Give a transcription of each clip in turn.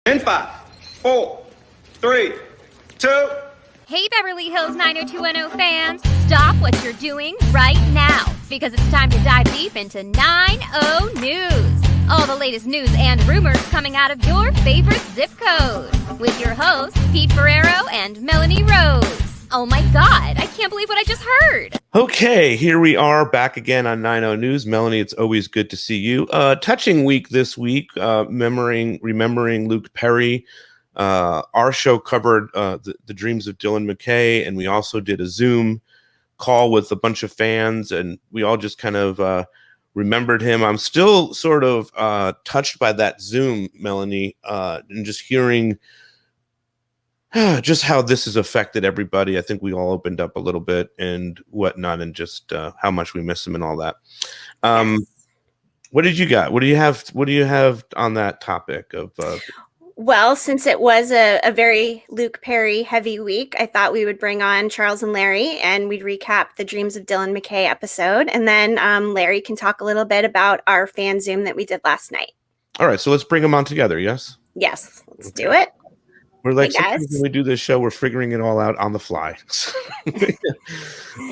In 5, 4, 3, 2. Hey, Beverly Hills 90210 fans, stop what you're doing right now, because it's time to dive deep into 90 News. All the latest news and rumors coming out of your favorite zip code. With your hosts, Pete Ferrero and Melanie Rose. Oh my God, I can't believe what I just heard. Okay, here we are back again on 90 News. Melanie, it's always good to see you. Touching week this week, remembering Luke Perry. Our show covered the Dreams of Dylan McKay, and we also did a Zoom call with a bunch of fans, and we all just kind of remembered him. I'm still sort of touched by that Zoom, Melanie, and just hearing just how this has affected everybody. I think we all opened up a little bit and whatnot, and just how much we miss him and all that. What did you got? What do you have on that topic of? Well, since it was a very Luke Perry heavy week, I thought we would bring on Charles and Larry, and we'd recap the Dreams of Dylan McKay episode, and then Larry can talk a little bit about our fan Zoom that we did last night. All right, so let's bring them on together. Yes. Yes, let's do it. We're like, sometimes when we do this show, we're figuring it all out on the fly.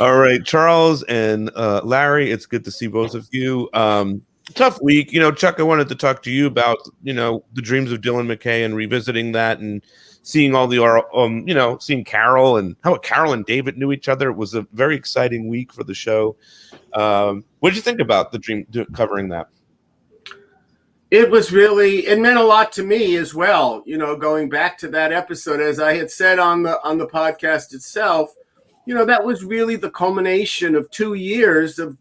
All right, Charles and Larry, it's good to see both of you. Tough week. Chuck, I wanted to talk to you about, the Dreams of Dylan McKay and revisiting that and seeing all the, seeing Carol and how Carol and David knew each other. It was a very exciting week for the show. What did you think about covering that? It meant a lot to me as well, going back to that episode, as I had said on the podcast itself, that was really the culmination of 2 years of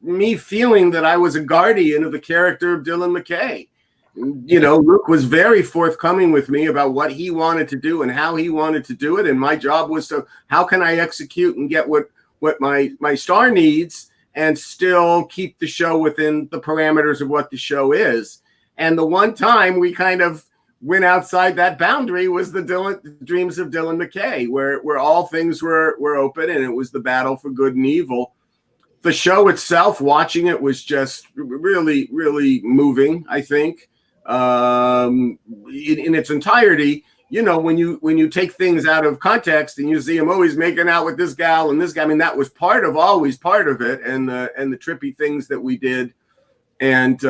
me feeling that I was a guardian of the character of Dylan McKay. Luke was very forthcoming with me about what he wanted to do and how he wanted to do it. And my job was how can I execute and get what my star needs and still keep the show within the parameters of what the show is. And the one time we kind of went outside that boundary was the Dreams of Dylan McKay, where all things were open, and it was the battle for good and evil. The show itself, watching it, was just really, really moving, I think, in its entirety. When you take things out of context and you see him always making out with this gal and this guy, I mean, that was always part of it, and the trippy things that we did. And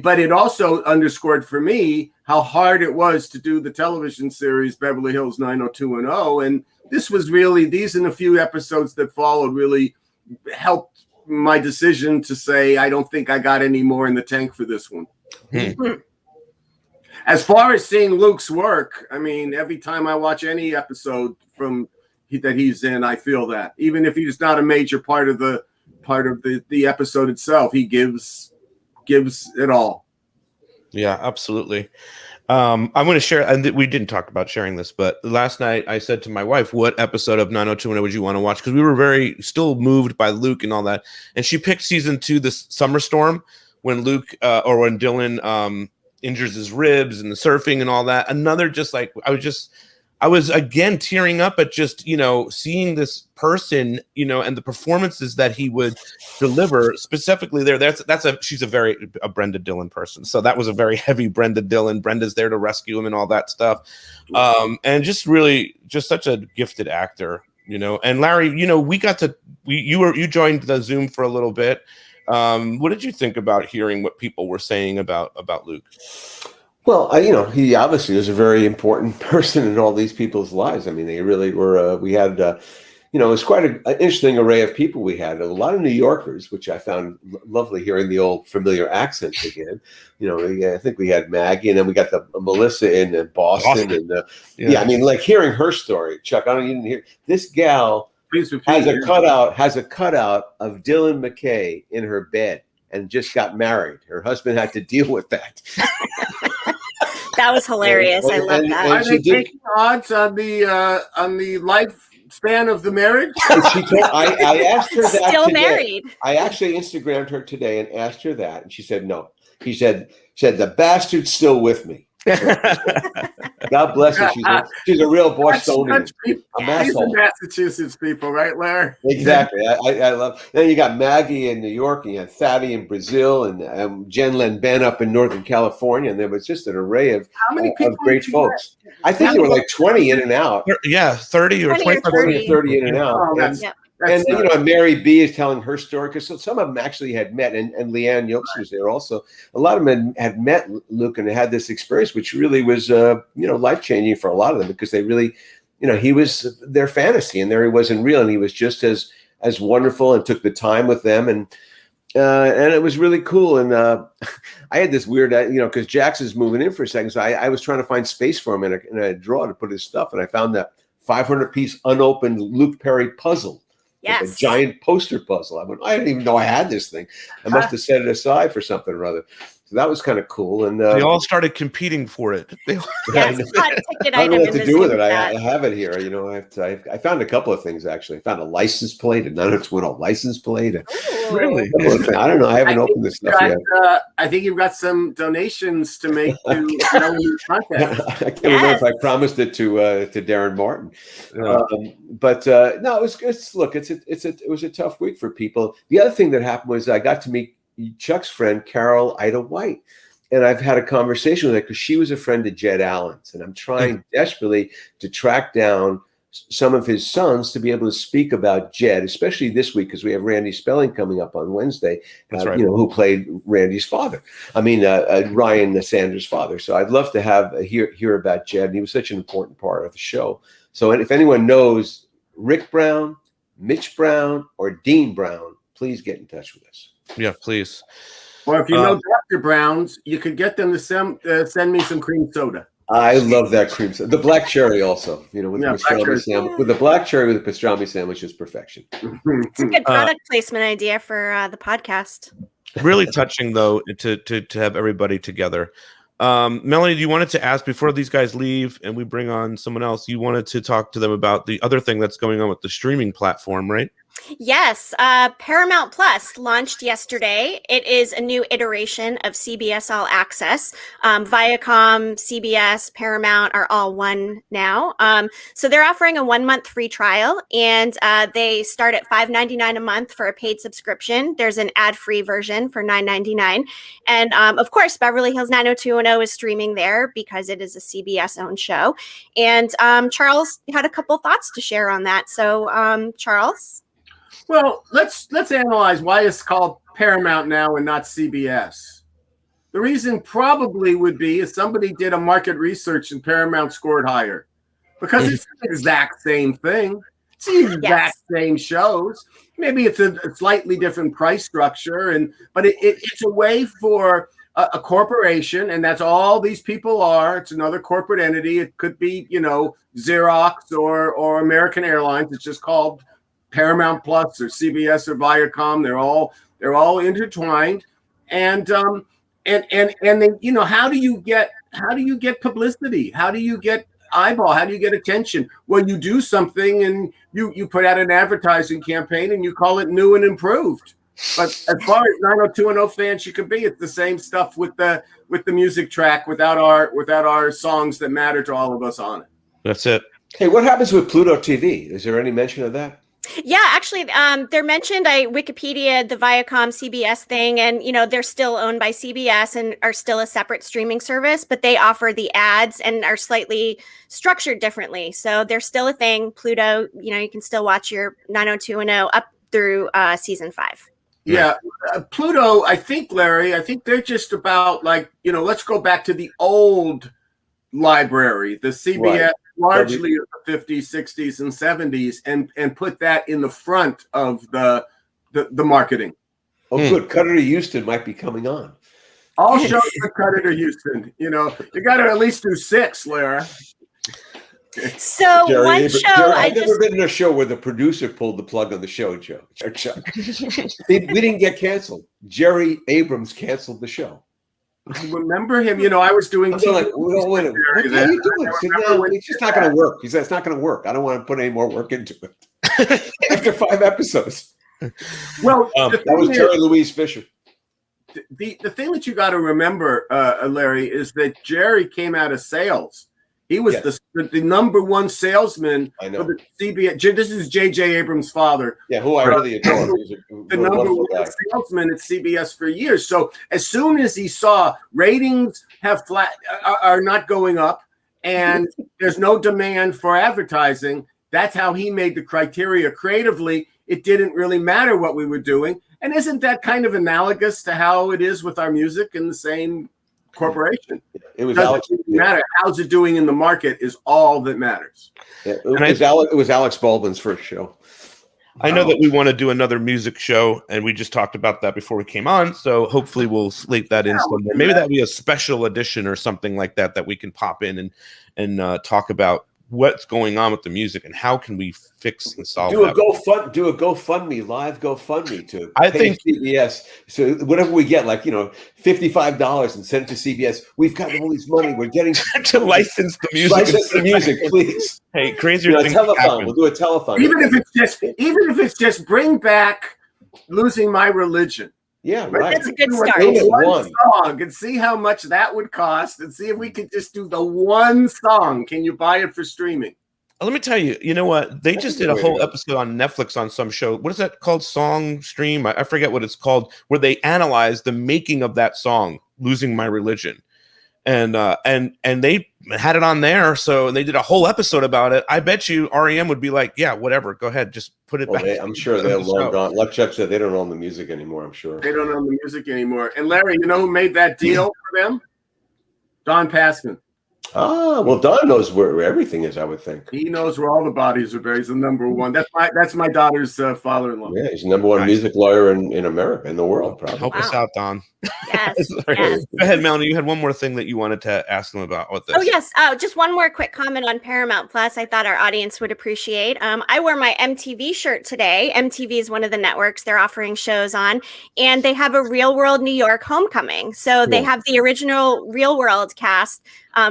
but it also underscored for me how hard it was to do the television series Beverly Hills 90210. And this was really, these and a few episodes that followed really helped my decision to say, I don't think I got any more in the tank for this one. Mm-hmm. As far as seeing Luke's work, I mean, every time I watch any episode that he's in, I feel that. Even if he's not a major part of the episode itself, he gives it all. Yeah, absolutely. I'm going to share, and we didn't talk about sharing this, but last night I said to my wife, what episode of 90210 would you want to watch? Because we were still moved by Luke and all that. And she picked season 2, the Summer Storm, when Luke or when Dylan injures his ribs and the surfing and all that. Another I was again tearing up at just, seeing this person, and the performances that he would deliver specifically there. She's a Brenda Dillon person. So that was a very heavy Brenda Dillon. Brenda's there to rescue him and all that stuff. And just really just such a gifted actor, and Larry, you joined the Zoom for a little bit. What did you think about hearing what people were saying about Luke? Well, he obviously was a very important person in all these people's lives. I mean, they really were. We had, it was quite an interesting array of people. We had a lot of New Yorkers, which I found lovely hearing the old familiar accents again. I think we had Maggie, and then we got the Melissa in Boston. And I mean, like hearing her story, Chuck. You didn't hear this gal has a cutout of Dylan McKay in her bed and just got married. Her husband had to deal with that. That was hilarious. I love that. Are they taking odds on the lifespan of the marriage? I asked her that Still today. Married. I actually Instagrammed her today and asked her that, and she said no. She said the bastard's still with me. That God bless her. She's a real Bostonian. These are Massachusetts people, right, Larry? Exactly. I love. Then you got Maggie in New York, and you had Thaddy in Brazil, and Jen Len Ben up in Northern California, and there was just an array of great folks. I think there were like 20 in and out. Yeah, 30 or 20 or 30 in and out. And Mary B is telling her story because some of them actually had met, and Leanne Yokes was there also. A lot of them had met Luke and had this experience, which really was life changing for a lot of them because they really, he was their fantasy, and there he was in real, and he was just as wonderful and took the time with them, and it was really cool. And I had this weird, because Jax is moving in for a second, so I was trying to find space for him in a drawer to put his stuff, and I found that 500-piece unopened Luke Perry puzzle. Yes. Like a giant poster puzzle. I didn't even know I had this thing. I must have set it aside for something or other. So that was kind of cool. And they all started competing for it. Yes, I don't know what to do with it. I have it here. I found a couple of things actually. I found a license plate, a 90210 license plate. Really? I don't know. I haven't opened this stuff yet. I think you've got some donations to make to contact. I can't remember if I promised it to Darren Martin. No, it was a tough week for people. The other thing that happened was I got to meet Chuck's friend, Carol Ida White. And I've had a conversation with her because she was a friend of Jed Allen's. And I'm trying desperately to track down some of his sons to be able to speak about Jed, especially this week because we have Randy Spelling coming up on Wednesday, who played Randy's father. Ryan Sanders' father. So I'd love to hear about Jed. And he was such an important part of the show. So if anyone knows Rick Brown, Mitch Brown, or Dean Brown, please get in touch with us. Yeah, please. Or if you know Dr. Brown's, you could get them to send me some cream soda. I love that cream soda. The black cherry also, with the pastrami sandwich. With the black cherry with the pastrami sandwich is perfection. It's a good product placement idea for the podcast. Really touching, though, to have everybody together. Melanie, you wanted to ask before these guys leave and we bring on someone else, you wanted to talk to them about the other thing that's going on with the streaming platform, right? Yes, Paramount Plus launched yesterday. It is a new iteration of CBS All Access. Viacom, CBS, Paramount are all one now. So they're offering a 1-month free trial, and they start at $5.99 a month for a paid subscription. There's an ad-free version for $9.99. And of course, Beverly Hills 90210 is streaming there because it is a CBS-owned show. And Charles had a couple thoughts to share on that. So Charles? Well, let's analyze why it's called Paramount now and not CBS. The reason probably would be if somebody did a market research and Paramount scored higher, because it's the exact same thing. It's the exact same shows. Maybe it's a slightly different price structure, but it's a way for a corporation, and that's all these people are. It's another corporate entity. It could be Xerox or American Airlines. It's just called Paramount Plus or CBS or Viacom. They're all intertwined, and then how do you get publicity? How do you get eyeball? How do you get attention? Well, you do something and you put out an advertising campaign and you call it new and improved. But as far as 90210 fans, you could be. It's the same stuff with the music track without our songs that matter to all of us on it. That's it. Hey, what happens with Pluto TV? Is there any mention of that? Yeah, actually, they're mentioned. I Wikipedia the Viacom CBS thing, and they're still owned by CBS and are still a separate streaming service, but they offer the ads and are slightly structured differently. So they're still a thing. Pluto, you can still watch your 90210 up through season 5. Yeah, Pluto. I think Larry. I think they're just about let's go back to the old library, the CBS. Right. Largely of the 50s, 60s, and 70s, and put that in the front of the marketing. Oh, good. Cutter to Houston might be coming on. All shows for Cutter to Houston. You got to at least do 6, Lara. So Jerry, I've never been in a show where the producer pulled the plug on the show, Chuck. We didn't get canceled. Jerry Abrams canceled the show. I remember him. I was doing. What are you doing? It's just not going to work. He said it's not going to work. I don't want to put any more work into it. After 5 episodes. Well, that was Jerry Louise Fisher. The thing that you got to remember, Larry, is that Jerry came out of sales. He was the number one salesman for the CBS. This is J.J. Abrams' father. Yeah, who I really adore. The number one salesman at CBS for years. So as soon as he saw ratings are not going up and there's no demand for advertising, that's how he made the criteria creatively. It didn't really matter what we were doing. And isn't that kind of analogous to how it is with our music in the same corporation? It doesn't matter. How's it doing in the market is all that matters. Yeah, it was Alex Baldwin's first show. I know that we want to do another music show, and we just talked about that before we came on. So hopefully we'll slate that in somewhere. Maybe that'll be a special edition or something like that we can pop in and talk about what's going on with the music and how can we fix and solve do a GoFundMe, live GoFundMe to think CBS. So whatever we get, like, $55 and send it to CBS. We've got all this money. We're getting to license the music. License the music, please. Hey, crazier things telephone. Happen. We'll do a telephone. Even if it's just bring back Losing My Religion. Yeah, right. That's a good start. One song and see how much that would cost, and see if we could just do the one song. Can you buy it for streaming? Let me tell you. You know what? They just did a whole episode on Netflix on some show. What is that called? Song Stream? I forget what it's called. Where they analyzed the making of that song, "Losing My Religion," and they had it on there. So they did a whole episode about it. I bet you REM would be like, "Yeah, whatever. Go ahead, just put it back." I'm sure they're long gone. Like Chuck said, they don't own the music anymore. I'm sure they don't own the music anymore. And Larry, you know who made that deal for them? Don Passman. Ah, well, Don knows where everything is, I would think. He knows where all the bodies are buried. He's the number one. That's my daughter's father-in-law. Yeah, he's the number one music lawyer in America, in the world, probably. Help us out, Don. Yes. Go ahead, Melanie. You had one more thing that you wanted to ask them about with this. Oh, yes. Just one more quick comment on Paramount Plus I thought our audience would appreciate. I wore my MTV shirt today. MTV is one of the networks they're offering shows on, and they have a Real World New York homecoming. So they have the original Real World cast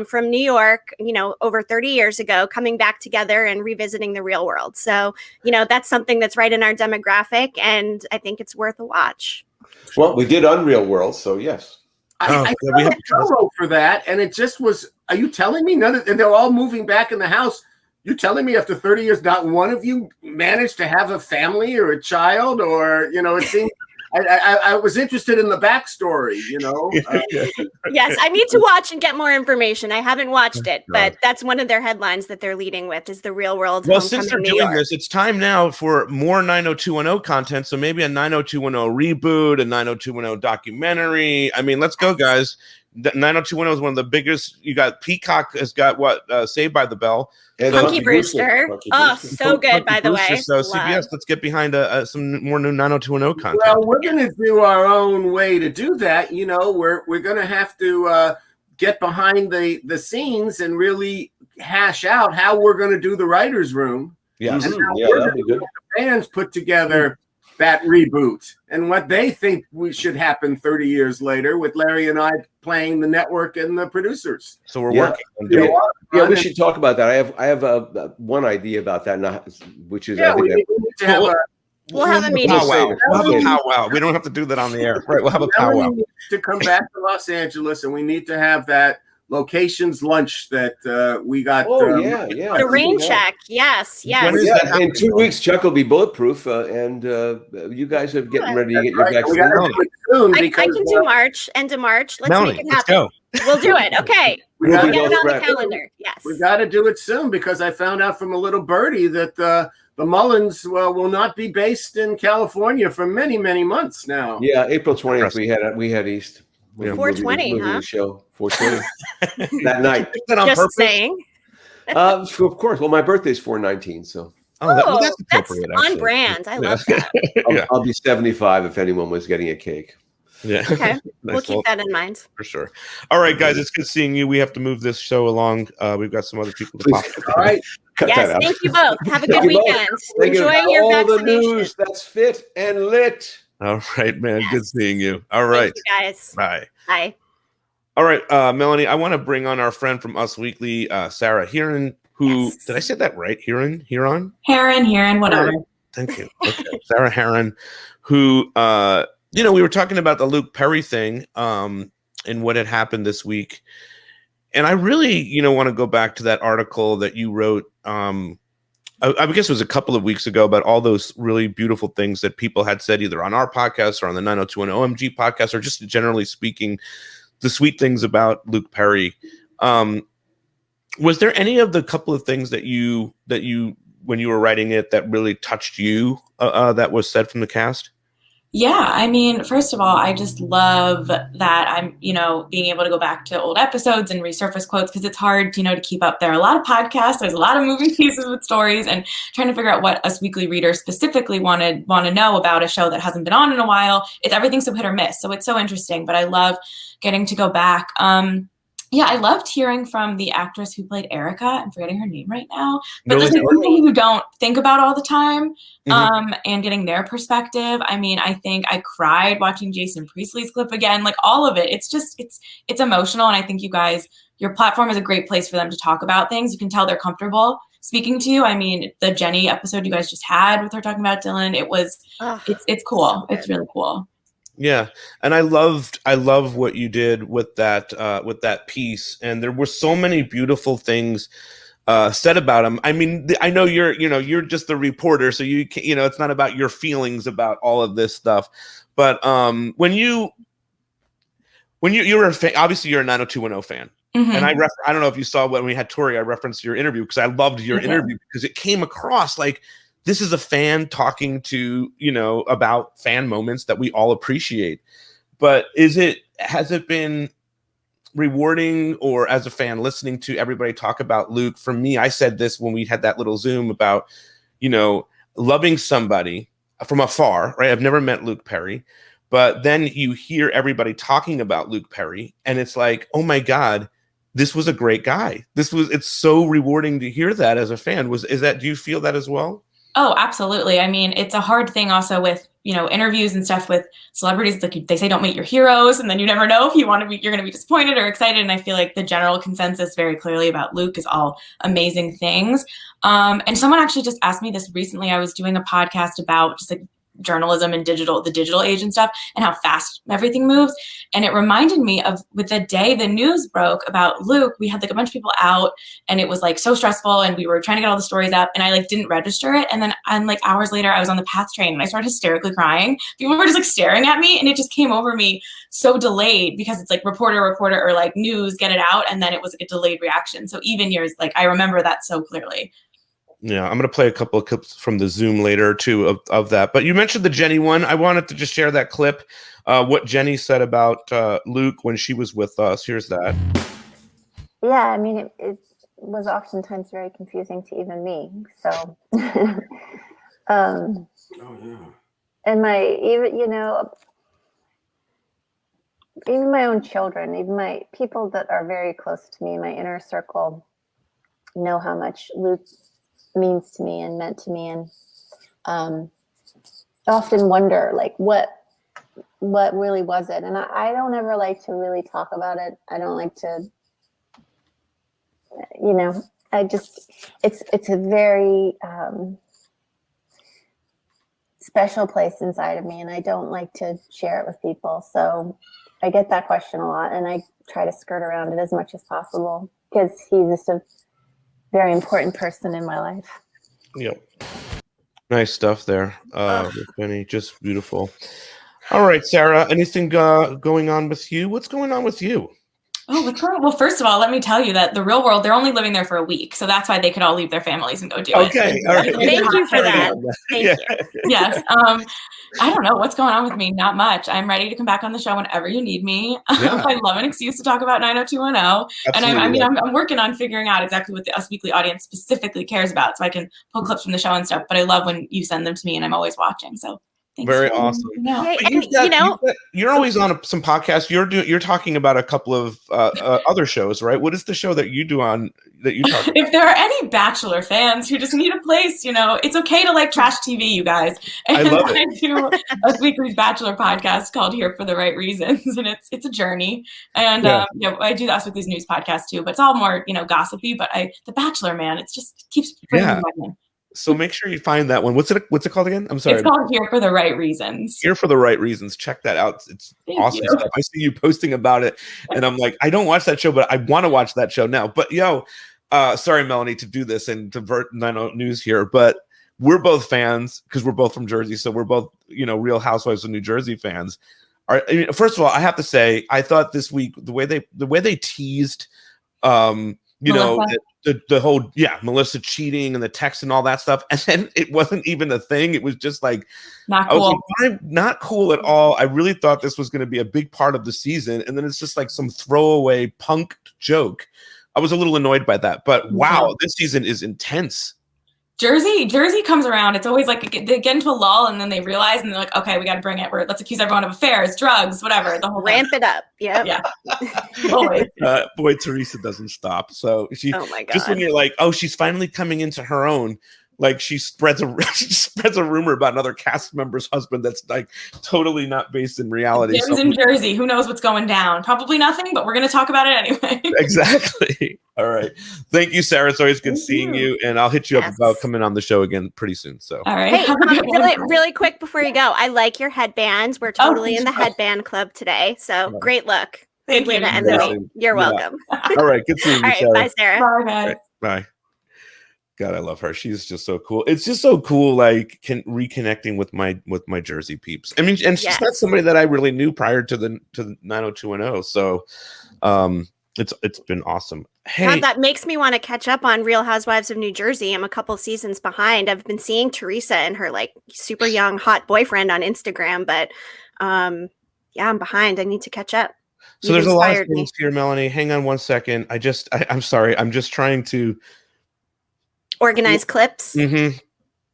from New York, over 30 years ago, coming back together and revisiting the real world. So, that's something that's right in our demographic, and I think it's worth a watch. Well, we did Unreal World, so yes. I saw a promo for that, and it just was, are you telling me and they're all moving back in the house? You telling me after 30 years, not one of you managed to have a family or a child, or, it seems... I was interested in the backstory, Yes, I need to watch and get more information. I haven't watched it, but that's one of their headlines that they're leading with is the Real World. Well, since they're doing this, it's time now for more 90210 content. So maybe a 90210 reboot, a 90210 documentary. I mean, let's go, guys. 90210 is one of the biggest. You got Peacock has got Saved by the Bell. Punky Brewster. Oh, so good, by the way. So CBS, let's get behind some more new 90210 content. Well, we're going to do our own way to do that. We're going to have to get behind the scenes and really hash out how we're going to do the writers' room. Yes. And how that'd be good. The fans put together that reboot and what they think should happen 30 years later with Larry and I playing the network and the producers. So we're working on doing it. Yeah, we should talk about that. I have one idea about that, which is I think we need to have we'll have a meeting. We'll have a powwow. We don't have to do that on the air. Right, we'll have a powwow. We need to come back to Los Angeles, and we need to have that locations lunch that we got. The rain check. Yes. In 2 weeks, Chuck will be bulletproof, and you guys are getting ready to get your vaccine. I can do March, end of March. Let's Melanie, make it happen. We'll do it. Okay. We'll get it on the calendar. Yes. We got to do it soon because I found out from a little birdie that the Mullins will not be based in California for many, many months now. Yeah, April 20th we had East. 420, huh? Show 420 that night. Just saying. Of course. Well, my birthday's 4/19, so. That's appropriate. That's on brand. I love that. I'll be 75 if anyone was getting a cake. Yeah. Okay. We'll keep that in mind. For sure. All right, guys. It's good seeing you. We have to move this show along. We've got some other people to pop. All right. Yes. Thank you both. Have a good weekend. Enjoy your vaccination. All the news that's fit and lit. All right, man. Yes. Good seeing you. All right. Thank you, guys. Bye. Bye. All right, Melanie, I want to bring on our friend from Us Weekly, Sarah Hearon, who, did I say that right? Hearon, whatever. Thank you. Okay. Sarah Hearon, who, we were talking about the Luke Perry thing and what had happened this week. And I really, want to go back to that article that you wrote. I guess it was a couple of weeks ago about all those really beautiful things that people had said either on our podcast or on the 90210 OMG podcast, or just generally speaking, the sweet things about Luke Perry. Was there any of the couple of things that you when you were writing it that really touched you that was said from the cast? Yeah, I mean, first of all, I just love that I'm, being able to go back to old episodes and resurface quotes, because it's hard, to keep up. There are a lot of podcasts, there's a lot of moving pieces with stories, and trying to figure out what Us Weekly readers specifically want to know about a show that hasn't been on in a while. Everything's so hit or miss, so it's so interesting. But I love getting to go back. Yeah, I loved hearing from the actress who played Erica. I'm forgetting her name right now. But there's people who don't think about all the time, and getting their perspective. I mean, I think I cried watching Jason Priestley's clip again, like all of it. It's just, it's emotional. And I think you guys, your platform is a great place for them to talk about things. You can tell they're comfortable speaking to you. I mean, the Jenny episode you guys just had with her talking about Dylan, it's cool. So it's really cool. Yeah, and I love what you did with that piece, and there were so many beautiful things said about him. I mean, I know you're just the reporter, so you can, it's not about your feelings about all of this stuff. But when you're a fan, obviously you're a 90210 fan, and I don't know if you saw when we had Tori, I referenced your interview because I loved your interview because it came across like, this is a fan talking to, about fan moments that we all appreciate. But has it been rewarding, or as a fan listening to everybody talk about Luke? For me, I said this when we had that little Zoom about, loving somebody from afar, right? I've never met Luke Perry, but then you hear everybody talking about Luke Perry and it's like, oh my God, this was a great guy. It's so rewarding to hear that as a fan. Do you feel that as well? Oh, absolutely. I mean, it's a hard thing also with, interviews and stuff with celebrities. Like they say, don't meet your heroes. And then you never know if you're going to be disappointed or excited. And I feel like the general consensus very clearly about Luke is all amazing things. And someone actually just asked me this recently. I was doing a podcast about just like journalism and the digital age and stuff, and how fast everything moves. And it reminded me of with the day the news broke about Luke, we had like a bunch of people out and it was like so stressful and we were trying to get all the stories up and I like didn't register it. And then like hours later I was on the PATH train and I started hysterically crying. People were just like staring at me and it just came over me so delayed because it's like reporter or like news, get it out. And then it was like a delayed reaction. So even years, like I remember that so clearly. Yeah, I'm going to play a couple of clips from the Zoom later, too, of that. But you mentioned the Jenny one. I wanted to just share that clip, what Jenny said about Luke when she was with us. Here's that. Yeah, I mean, it was oftentimes very confusing to even me. So, and even my own children, even my people that are very close to me, my inner circle, know how much Luke means to me and meant to me, and often wonder like what really was it. And I don't ever like to really talk about it. I don't like to, it's a very special place inside of me, and I don't like to share it with people. So I get that question a lot, and I try to skirt around it as much as possible because he's just a very important person in my life. Yep. Nice stuff there. Benny, just beautiful. All right, Sarah, anything going on with you? What's going on with you? Oh, what's going on? Well, first of all, let me tell you that the real world, they're only living there for a week. So that's why they could all leave their families and go do it. Okay. All right. Thank you for that. Thank you. Yes. I don't know what's going on with me. Not much. I'm ready to come back on the show whenever you need me. Yeah. I love an excuse to talk about 90210. And I'm working on figuring out exactly what the Us Weekly audience specifically cares about, so I can pull clips from the show and stuff. But I love when you send them to me, and I'm always watching. So thanks. Very awesome. You're always on some podcasts. You're talking about a couple of other shows, right? What is the show that you do on that you talk about? If there are any Bachelor fans who just need a place, it's okay to like trash TV, you guys. And I love it. I do a weekly Bachelor podcast called Here for the Right Reasons, and it's a journey. And I do the Us Weekly's news podcast too, but it's all more gossipy. But The Bachelor, man, it just keeps bringing me back in. So make sure you find that one. What's it called again? I'm sorry. It's called Here for the Right Reasons. Here for the Right Reasons. Check that out. It's awesome stuff. I see you posting about it, and I'm like, I don't watch that show, but I want to watch that show now. But sorry, Melanie, to do this and divert 90 News here, but we're both fans because we're both from Jersey, so we're both Real Housewives of New Jersey fans. First of all, I have to say, I thought this week the way they teased, the whole Melissa cheating and the text and all that stuff, and then it wasn't even a thing. It was just like not cool. Not cool at all. I really thought this was going to be a big part of the season, and then it's just like some throwaway punk joke. I was a little annoyed by that, but wow, this season is intense. Jersey comes around. It's always like they get into a lull and then they realize and they're like, okay, we got to bring it. Let's accuse everyone of affairs, drugs, whatever. The whole ramp it up. Yep. Yeah. Always. Boy, Teresa doesn't stop. So oh my God. Just when you're like, oh, she's finally coming into her own. Like she spreads a rumor about another cast member's husband that's like totally not based in reality. Jim's in Jersey. Who knows what's going down? Probably nothing, but we're going to talk about it anyway. Exactly. All right. Thank you, Sarah. It's always good seeing you. And I'll hit you up about coming on the show again pretty soon. So all right. Hey, really quick before you go, I like your headbands. We're totally in the headband club today. So great look. Thank you. You're welcome. All right. Good seeing you, Sarah. Bye, Sarah. Bye, guys. Right, bye. God, I love her. She's just so cool. It's just so cool, like reconnecting with my Jersey peeps. I mean, and she's not somebody that I really knew prior to the 90210. So, it's been awesome. Hey, God, that makes me want to catch up on Real Housewives of New Jersey. I'm a couple seasons behind. I've been seeing Teresa and her like super young hot boyfriend on Instagram, but I'm behind. I need to catch up. So there's a lot of things here, Melanie. Hang on one second. I'm sorry. I'm just trying to organize clips. Mm-hmm.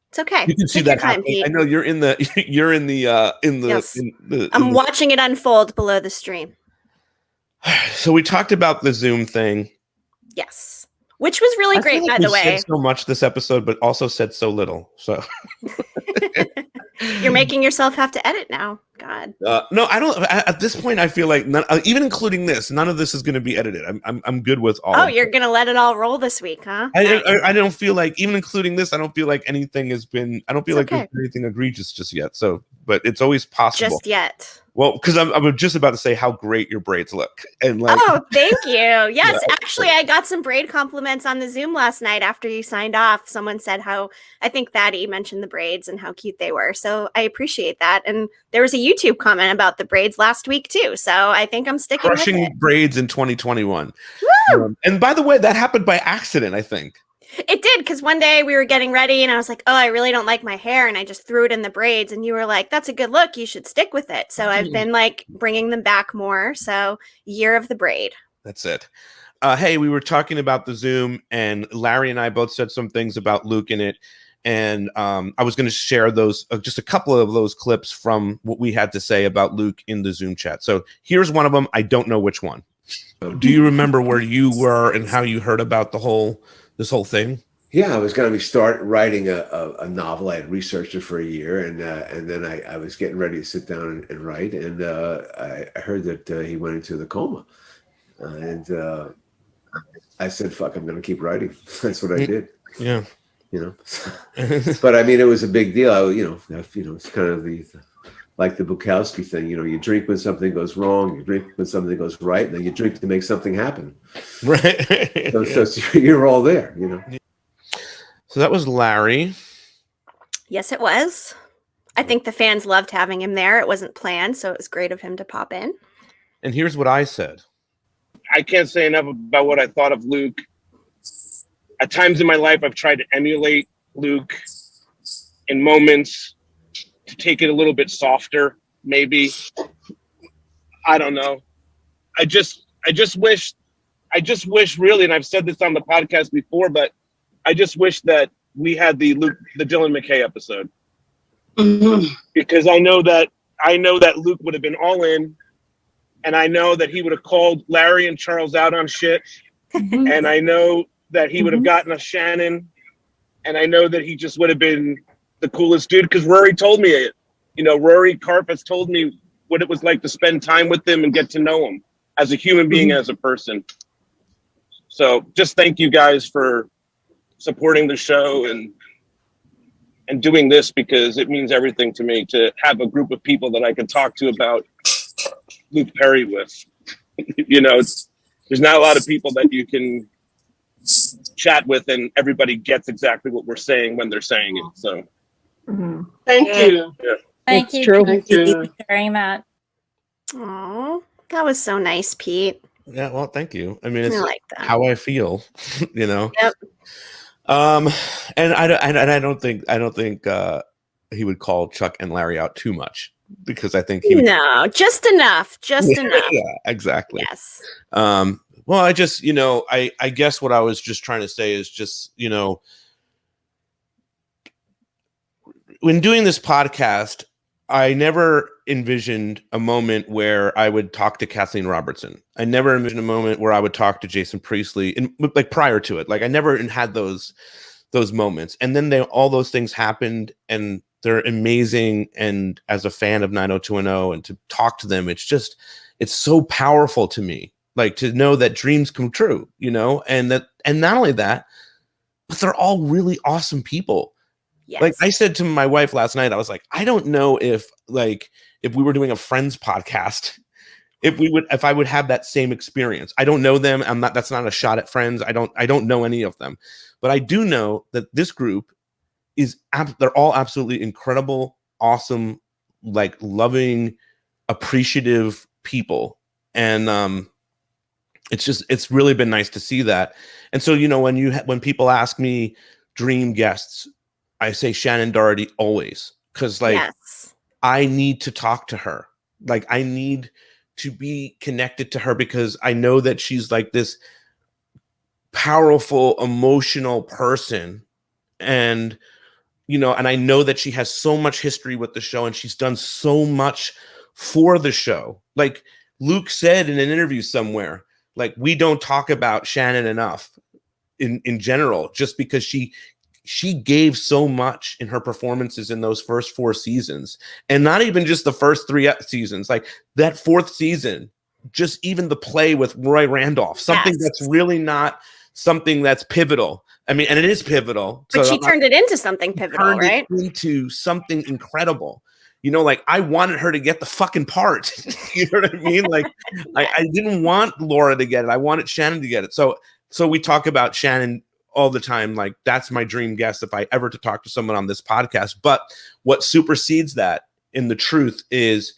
It's okay. You can see that happening. I know you're in the Yes. I'm watching it unfold below the stream. So we talked about the Zoom thing. Yes. Which was really great, by the way. Said so much this episode, but also said so little. So you're making yourself have to edit now. God. No, I don't. At this point, I feel like even including this, none of this is going to be edited. I'm good with all. Oh, you're going to let it all roll this week, huh? I don't feel like even including this. I don't feel like anything has been. I don't feel like there's anything egregious just yet. So, but it's always possible. Just yet. Well, because I'm just about to say how great your braids look, and like. Oh, thank you. Yes, actually, I got some braid compliments on the Zoom last night after you signed off. Someone said how I think Thaddy mentioned the braids and how cute they were. So I appreciate that. And there was a YouTube comment about the braids last week too. So I think I'm sticking with it. Braids in 2021. And by the way, that happened by accident, I think. It did, because one day we were getting ready and I was like, oh, I really don't like my hair. And I just threw it in the braids. And you were like, that's a good look. You should stick with it. So I've been like bringing them back more. So year of the braid. That's it. Hey, we were talking about the Zoom and Larry and I both said some things about Luke in it. And I was going to share those, just a couple of those clips from what we had to say about Luke in the Zoom chat. So here's one of them. I don't know which one. Do you remember where you were and how you heard about this whole thing? Yeah, I was going to start writing a novel. I had researched it for a year, and then I was getting ready to sit down and write, and I heard that he went into the coma, and I said, "Fuck, I'm going to keep writing." That's what I did. Yeah, but I mean, it was a big deal. It's kind of like the Bukowski thing. You drink when something goes wrong, you drink when something goes right, and then you drink to make something happen. Right. So you're all there, So that was Larry. Yes, it was. I think the fans loved having him there. It wasn't planned, so it was great of him to pop in. And here's what I said. I can't say enough about what I thought of Luke. At times in my life, I've tried to emulate Luke in moments to take it a little bit softer, maybe. I don't know. I just wish really, and I've said this on the podcast before, but I just wish that we had the Dylan McKay episode. Mm-hmm. Because I know that Luke would have been all in, and I know that he would have called Larry and Charles out on shit. Mm-hmm. And I know that he would have gotten a Shannon, and I know that he just would have been the coolest dude, because Rory told me it. Rory Karp has told me what it was like to spend time with him and get to know him as a human being, as a person. So just thank you guys for supporting the show, and and doing this because it means everything to me to have a group of people that I can talk to about Luke Perry with. You know, there's not a lot of people that you can chat with and everybody gets exactly what we're saying when they're saying it. So Thank you. yeah. Thank you. True. Thank you for sharing that. Oh, that was so nice, Pete. Yeah, well, thank you. I mean, it's I like that. how I feel, you know. Yep. And I don't think he would call Chuck and Larry out too much because I think he would, No, just enough. Just enough. yeah, exactly. Yes. Well, I just, you know, I guess what I was just trying to say is just, you know, when doing this podcast, I never envisioned a moment where I would talk to Kathleen Robertson. I never envisioned a moment where I would talk to Jason Priestley, and like prior to it, like I never had those moments. And then all those things happened, and they're amazing. And as a fan of 90210 and to talk to them, it's so powerful to me, like to know that dreams come true, you know, and not only that, but they're all really awesome people. Yes. Like I said to my wife last night, I was like, I don't know if we were doing a Friends podcast, if I would have that same experience. I don't know them. That's not a shot at Friends. I don't know any of them, but I do know that this group they're all absolutely incredible, awesome, like loving, appreciative people. And, it's really been nice to see that. And so, you know, when people ask me dream guests, I say Shannon Doherty always, because like Yes. I need to talk to her. Like I need to be connected to her because I know that she's like this powerful, emotional person. And, you know, and I know that she has so much history with the show and she's done so much for the show. Like Luke said in an interview somewhere, like we don't talk about Shannon enough in general, just because she gave so much in her performances in those first 4 seasons, and not even just the first 3 seasons, like that 4th season, just even the play with Roy Randolph, something that's really not something that's pivotal. I mean, and it is pivotal. But she turned it into something pivotal, right? Into something incredible. You know, like I wanted her to get the fucking part. You know what I mean? Like I didn't want Laura to get it. I wanted Shannon to get it. So we talk about Shannon all the time. Like that's my dream guest if I ever to talk to someone on this podcast. But what supersedes that in the truth is,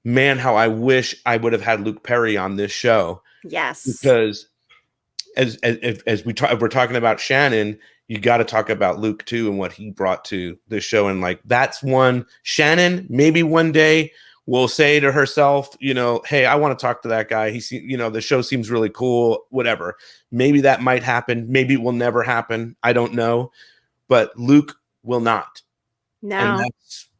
man, how I wish I would have had Luke Perry on this show. Yes. Because as we're talking about Shannon, you got to talk about Luke too and what he brought to the show. And like, that's one Shannon, maybe one day will say to herself, you know, hey, I want to talk to that guy. The show seems really cool, whatever. Maybe that might happen. Maybe it will never happen. I don't know, but Luke will not. No. And that's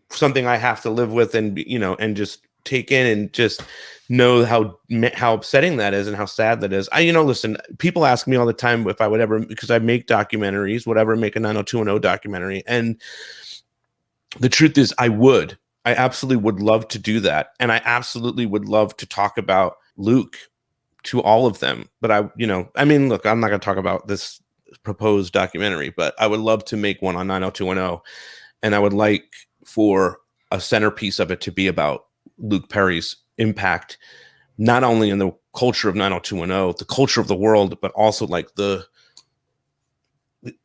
something I have to live with and, you know, and just take in and just know how upsetting that is and how sad that is. Listen, people ask me all the time if I would ever, because I make documentaries, make a 90210 documentary. And the truth is I absolutely would love to do that. And I absolutely would love to talk about Luke to all of them. But look, I'm not going to talk about this proposed documentary, but I would love to make one on 90210. And I would like for a centerpiece of it to be about Luke Perry's impact, not only in the culture of 90210, the culture of the world, but also like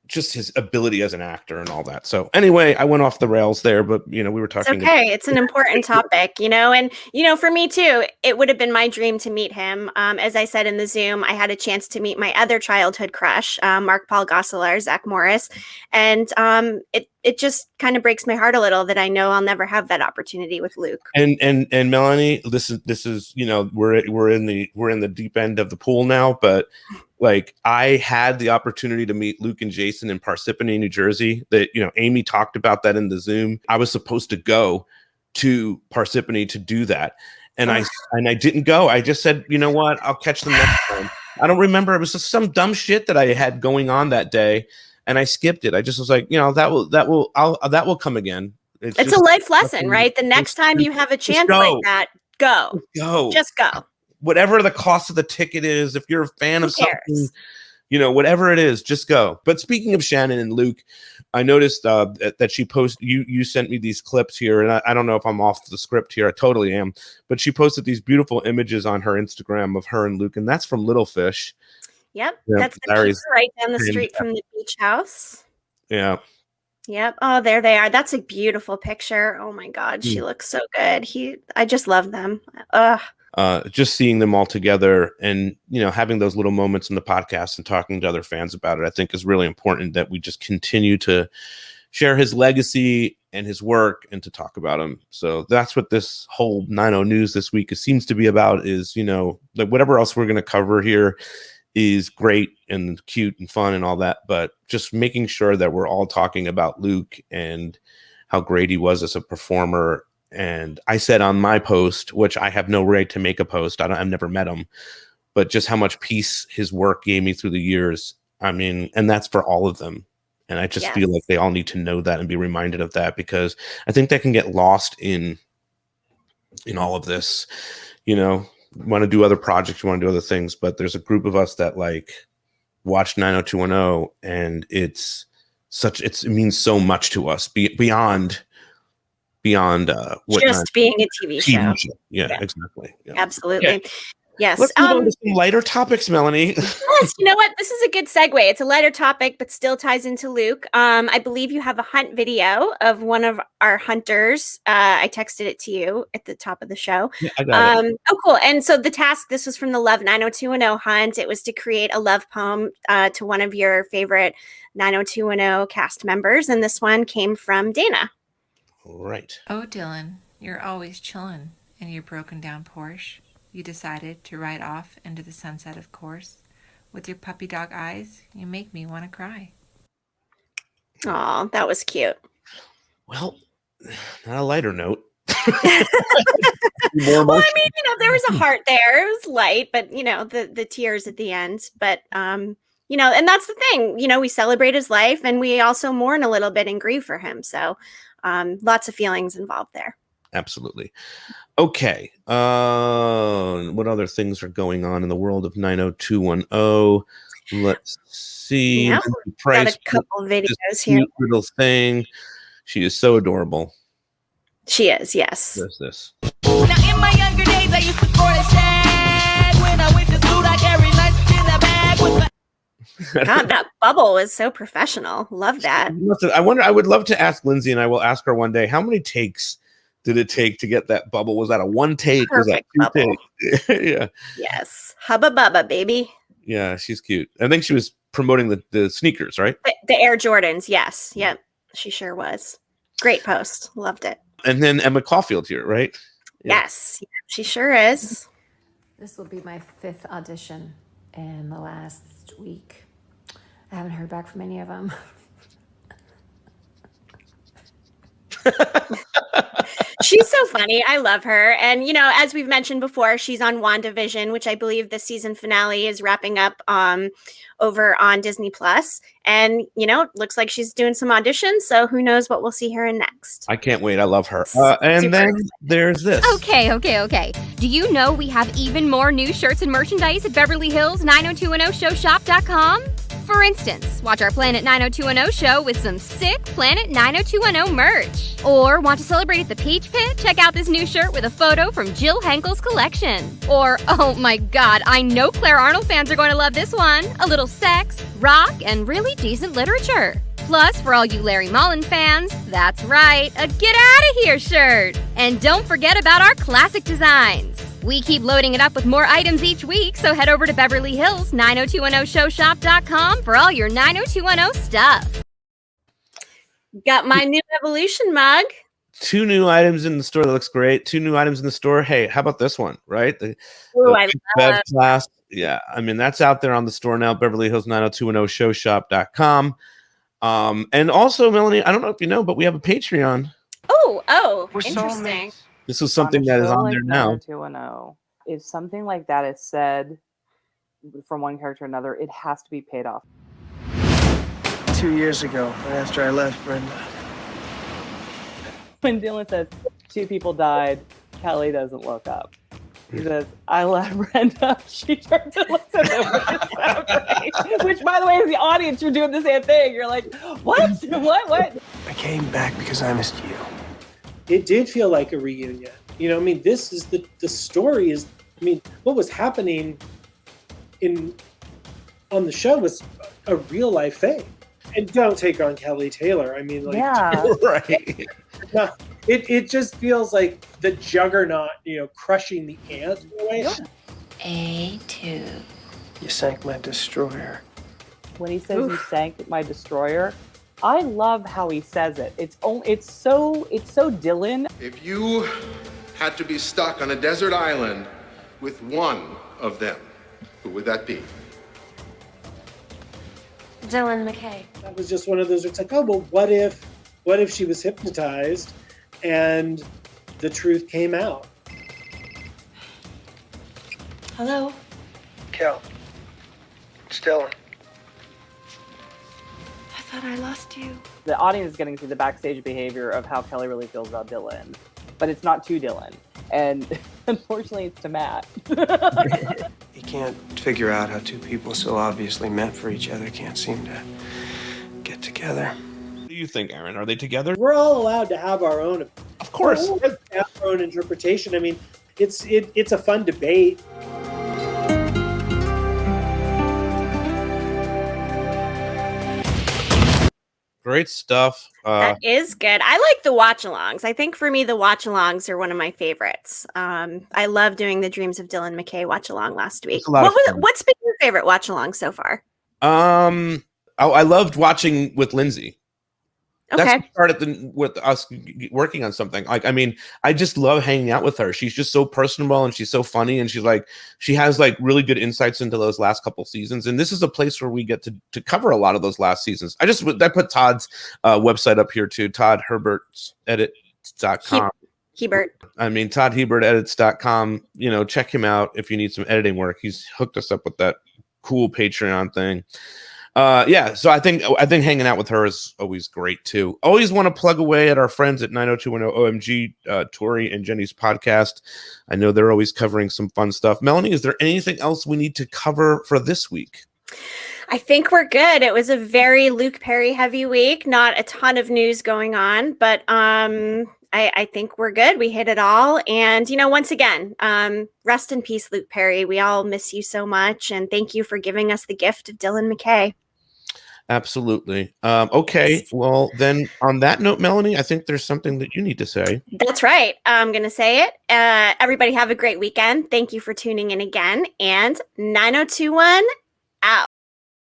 just his ability as an actor and all that. So anyway, I went off the rails there, but we were talking. It's okay. It's an important topic, and for me too, it would have been my dream to meet him. As I said in the Zoom, I had a chance to meet my other childhood crush, Mark Paul Gosselaar, Zach Morris. And it just kind of breaks my heart a little that I know I'll never have that opportunity with Luke. And Melanie, this is, we're in the deep end of the pool now, but like I had the opportunity to meet Luke and Jason in Parsippany, New Jersey. That Amy talked about that in the Zoom. I was supposed to go to Parsippany to do that, and I didn't go. I just said, you know what, I'll catch them next time. I don't remember. It was just some dumb shit that I had going on that day, and I skipped it. I just was like, that will come again. It's a life lesson, right? The next time you have a chance like that, go. Just go. Whatever the cost of the ticket is, if you're a fan of something, whatever it is, just go. But speaking of Shannon and Luke, I noticed that she posted, you sent me these clips here, and I don't know if I'm off the script here. I totally am. But she posted these beautiful images on her Instagram of her and Luke, and that's from Little Fish. Yep. Yeah, That's the pizza right down the street from the beach house. Yeah. Yep. Oh, there they are. That's a beautiful picture. Oh my God. She looks so good. I just love them. Just seeing them all together and, having those little moments in the podcast and talking to other fans about it, I think is really important that we just continue to share his legacy and his work and to talk about him. So that's what this whole 9-0 news this week seems to be about is, like whatever else we're going to cover here is great and cute and fun and all that, but just making sure that we're all talking about Luke and how great he was as a performer. And I said on my post, which I have no right to make a post, I've never met him, but just how much peace his work gave me through the years. I mean, and that's for all of them. And I just feel like they all need to know that and be reminded of that, because I think that can get lost in all of this, want to do other projects, you want to do other things, but there's a group of us that like watch 90210 and it means so much to us beyond what just being a TV show. Yeah, exactly. Yeah. Absolutely. Yeah. Yes. Let's move on to some lighter topics, Melanie. Yes, you know what? This is a good segue. It's a lighter topic, but still ties into Luke. I believe you have a hunt video of one of our hunters. I texted it to you at the top of the show. Yeah, I got it. Oh, cool. And so the task, this was from the Love 90210 hunt. It was to create a love poem to one of your favorite 90210 cast members. And this one came from Dana. Right. Oh, Dylan, you're always chillin' in your broken down Porsche. You decided to ride off into the sunset, of course. With your puppy dog eyes, you make me want to cry. Oh, that was cute. Well, on a lighter note. Well, I mean, there was a heart there. It was light, but the tears at the end. But and that's the thing. We celebrate his life, and we also mourn a little bit and grieve for him. So, lots of feelings involved there. Absolutely. Okay. What other things are going on in the world of 90210? Let's see. Yeah, Price, got a couple videos here. Little thing. She is so adorable. She is, yes. There's this. Now, in my younger days, I used to sport a shag. When I went to school, I carried lunch in a bag with my... God, that bubble was so professional. Love that. I would love to ask Lindsay, and I will ask her one day, how many takes did it take to get that bubble? Was that a one take? Perfect was that two takes? Yeah. Yes. Hubba bubba, baby. Yeah, she's cute. I think she was promoting the sneakers, right? The Air Jordans, yes. Yep. She sure was. Great post. Loved it. And then Emma Caulfield here, right? Yeah. Yes. She sure is. This will be my 5th audition in the last week. I haven't heard back from any of them. She's so funny. I love her. And, as we've mentioned before, she's on WandaVision, which I believe the season finale is wrapping up over on Disney Plus. And, looks like she's doing some auditions. So who knows what we'll see her in next. I can't wait. I love her. And then there's this. Okay. Do you know we have even more new shirts and merchandise at Beverly Hills 90210showshop.com? For instance, watch our Planet 90210 show with some sick Planet 90210 merch. Or want to celebrate at the Peach Pit? Check out this new shirt with a photo from Jill Henkel's collection. Or, oh my God, I know Claire Arnold fans are going to love this one. A little sex, rock, and really decent literature. Plus, for all you Larry Mullen fans, that's right, a Get Outta Here shirt. And don't forget about our classic designs. We keep loading it up with more items each week, so head over to Beverly Hills 90210showshop.com for all your 90210 stuff. Got my new Evolution mug. 2 new items in the store that looks great. 2 new items in the store. Hey, how about this one, right? I love Bev class. Yeah, I mean, that's out there on the store now, Beverly Hills 90210showshop.com. And also, Melanie, I don't know if you know, but we have a Patreon. Oh, We're interesting. This is something that is on there now. 90210. If something like that is said from one character to another, it has to be paid off. 2 years ago, after I left Brenda. When Dylan says 2 people died, Kelly doesn't look up. He says, I let Brenda. She turned to listen to it. Which, by the way, as the audience, you're doing the same thing. You're like, what? What? I came back because I missed you. It did feel like a reunion. You know, I mean, this is the story is, I mean, what was happening on the show was a real life thing. And don't take on Kelly Taylor. I mean, like, yeah, right. It just feels like the juggernaut, crushing the ant in a way. A2. You sank my destroyer. When he says you sank my destroyer, I love how he says it. It's so Dylan. If you had to be stuck on a desert island with one of them, who would that be? Dylan McKay. That was just one of those. It's like, oh well, what if she was hypnotized, and the truth came out? Hello. Kel. It's Dylan. I thought I lost you. The audience is getting to the backstage behavior of how Kelly really feels about Dylan, but it's not to Dylan, and unfortunately, it's to Matt. He can't figure out how two people so obviously meant for each other can't seem to get together. What do you think, Aaron? Are they together? We're all allowed to have our own. Of course, we're allowed to have our own interpretation. I mean, it's a fun debate. Great stuff. That is good. I like the watch-alongs. I think for me, the watch-alongs are one of my favorites. I love doing the Dreams of Dylan McKay watch-along last week. What's been your favorite watch-along so far? I loved watching with Lindsay. Okay. That's what started with us working on something. Like, I mean, I just love hanging out with her. She's just so personable and she's so funny, and she has like really good insights into those last couple seasons. And this is a place where we get to cover a lot of those last seasons. I put Todd's website up here too, toddherbertsedits.com. Hebert. I mean, toddhebertedits.com. Check him out if you need some editing work. He's hooked us up with that cool Patreon thing. So I think hanging out with her is always great too. Always want to plug away at our friends at 90210 OMG, Tori and Jenny's podcast. I know they're always covering some fun stuff. Melanie, is there anything else we need to cover for this week? I think we're good. It was a very Luke Perry heavy week. Not a ton of news going on, but I think we're good. We hit it all. And, once again, rest in peace, Luke Perry. We all miss you so much. And thank you for giving us the gift of Dylan McKay. Absolutely. Okay. Well, then on that note, Melanie, I think there's something that you need to say. That's right. I'm going to say it. Everybody have a great weekend. Thank you for tuning in again. And 9021